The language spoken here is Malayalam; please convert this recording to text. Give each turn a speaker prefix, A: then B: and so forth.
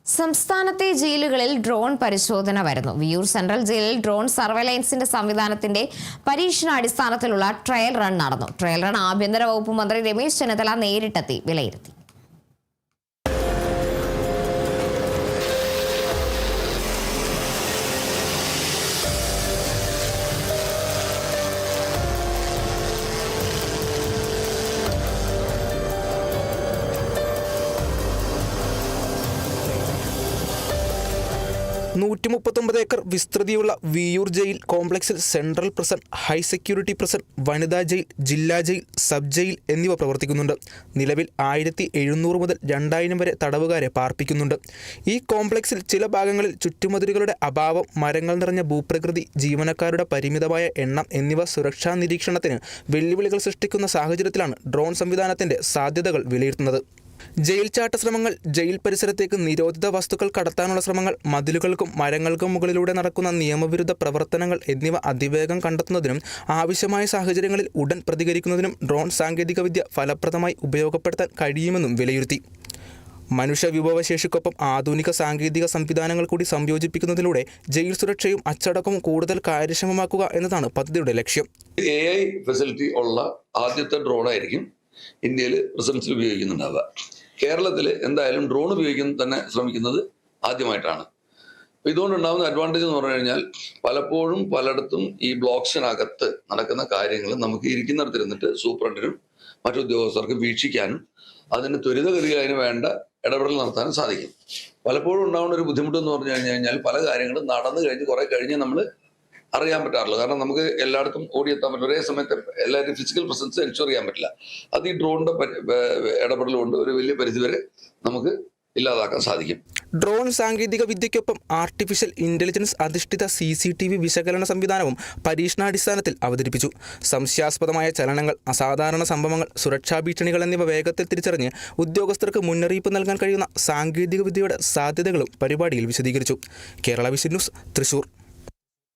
A: സംസ്ഥാനത്തെ ജയിലുകളിൽ ഡ്രോൺ പരിശോധന വരുന്നു. വിയൂർ സെൻട്രൽ ജയിലിൽ ഡ്രോൺ സർവൈലൻസിന്റെ സംവിധാനത്തിന്റെ പരീക്ഷണാടിസ്ഥാനത്തിലുള്ള ട്രയൽ റൺ നടന്നു. ട്രയൽ റൺ ആഭ്യന്തര വകുപ്പ് മന്ത്രി രമേശ് ചെന്നിത്തല നേരിട്ടെത്തി വിലയിരുത്തി.
B: ഏക്കർ വിസ്തൃതിയുള്ള വിയൂർ ജയിൽ കോംപ്ലക്സിൽ central prison, high security prison, വനിതാ ജയിൽ, ജില്ലാ ജയിൽ, സബ് ജയിൽ എന്നിവ പ്രവർത്തിക്കുന്നുണ്ട്. നിലവിൽ 1700 മുതൽ 2000 വരെ തടവുകാരെ പാർപ്പിക്കുന്നുണ്ട്. ഈ കോംപ്ലക്സിൽ ചില ഭാഗങ്ങളിൽ ചുറ്റുമതിലുകളുടെ അഭാവം, മരങ്ങൾ നിറഞ്ഞ ഭൂപ്രകൃതി, ജീവനക്കാരുടെ പരിമിതമായ എണ്ണം എന്നിവ സുരക്ഷാ നിരീക്ഷണത്തിന് വെല്ലുവിളികൾ സൃഷ്ടിക്കുന്ന സാഹചര്യത്തിലാണ് ഡ്രോൺ സംവിധാനത്തിന്റെ സാധ്യതകൾ വിലയിരുത്തുന്നത്. ജയിൽ ചാട്ട ശ്രമങ്ങൾ, ജയിൽ പരിസരത്തേക്ക് നിരോധിത വസ്തുക്കൾ കടത്താനുള്ള ശ്രമങ്ങൾ, മതിലുകൾക്കും മരങ്ങൾക്കും മുകളിലൂടെ നടക്കുന്ന നിയമവിരുദ്ധ പ്രവർത്തനങ്ങൾ എന്നിവ അതിവേഗം കണ്ടെത്തുന്നതിനും ആവശ്യമായ സാഹചര്യങ്ങളിൽ ഉടൻ പ്രതികരിക്കുന്നതിനും ഡ്രോൺ സാങ്കേതികവിദ്യ ഫലപ്രദമായി ഉപയോഗപ്പെടുത്താൻ കഴിയുമെന്നും വിലയിരുത്തി. മനുഷ്യ വിഭവശേഷിക്കൊപ്പം ആധുനിക സാങ്കേതിക സംവിധാനങ്ങൾ കൂടി സംയോജിപ്പിക്കുന്നതിലൂടെ ജയിൽ സുരക്ഷയും അച്ചടക്കവും കൂടുതൽ കാര്യക്ഷമമാക്കുക എന്നതാണ് പദ്ധതിയുടെ ലക്ഷ്യം.
C: AI ഫെസിലിറ്റി ഉള്ള ആദ്യത്തെ ഡ്രോണായിരിക്കും ഇന്ത്യയിൽ പ്രസൻസിൽ ഉപയോഗിക്കുന്നുണ്ടാവുക. കേരളത്തിൽ എന്തായാലും ഡ്രോൺ ഉപയോഗിക്കാൻ തന്നെ ശ്രമിക്കുന്നത് ആദ്യമായിട്ടാണ്. ഇതുകൊണ്ടുണ്ടാകുന്ന അഡ്വാൻറ്റേജ് എന്ന് പറഞ്ഞു കഴിഞ്ഞാൽ പലപ്പോഴും പലയിടത്തും ഈ ബ്ലോക്സിനകത്ത് നടക്കുന്ന കാര്യങ്ങൾ നമുക്ക് ഇരിക്കുന്നിടത്തിരുന്നിട്ട് സൂപ്രണ്ടിനും മറ്റു ഉദ്യോഗസ്ഥർക്കും വീക്ഷിക്കാനും അതിന് ത്വരിതഗതിയിൽ അതിന് വേണ്ട ഇടപെടൽ നടത്താനും സാധിക്കും. പലപ്പോഴും ഉണ്ടാകുന്ന ഒരു ബുദ്ധിമുട്ട് എന്ന് പറഞ്ഞു കഴിഞ്ഞാൽ പല കാര്യങ്ങളും നടന്നു കഴിഞ്ഞ് കുറെ കഴിഞ്ഞ് നമ്മൾ അറിയാൻ പറ്റാറില്ല. കാരണം നമുക്ക് എല്ലായിടത്തും ഓടിയെത്താൻ പറ്റില്ല, ഒരേ സമയത്ത് എല്ലാവരും ഫിസിക്കൽ പ്രസൻസ് എൻഷുർ ചെയ്യാൻ പറ്റില്ല. അത് ഈ ഡ്രോണിന്റെ ഇടപെടൽ കൊണ്ട് ഒരു വലിയ പരിധിവരെ നമുക്ക് ഇല്ലാതാക്കാൻ സാധിക്കും.
B: ഡ്രോൺ സാങ്കേതിക വിദ്യയ്ക്കൊപ്പം ആർട്ടിഫിഷ്യൽ ഇന്റലിജൻസ് അധിഷ്ഠിത CCTV വിശകലന സംവിധാനവും പരീക്ഷണാടിസ്ഥാനത്തിൽ അവതരിപ്പിച്ചു. സംശയാസ്പദമായ ചലനങ്ങൾ, അസാധാരണ സംഭവങ്ങൾ, സുരക്ഷാ ഭീഷണികൾ എന്നിവ വേഗത്തിൽ തിരിച്ചറിഞ്ഞ് ഉദ്യോഗസ്ഥർക്ക് മുന്നറിയിപ്പ് നൽകാൻ കഴിയുന്ന സാങ്കേതിക വിദ്യയുടെ സാധ്യതകളും പരിപാടിയിൽ വിശദീകരിച്ചു. Kerala vision news, Thrissur.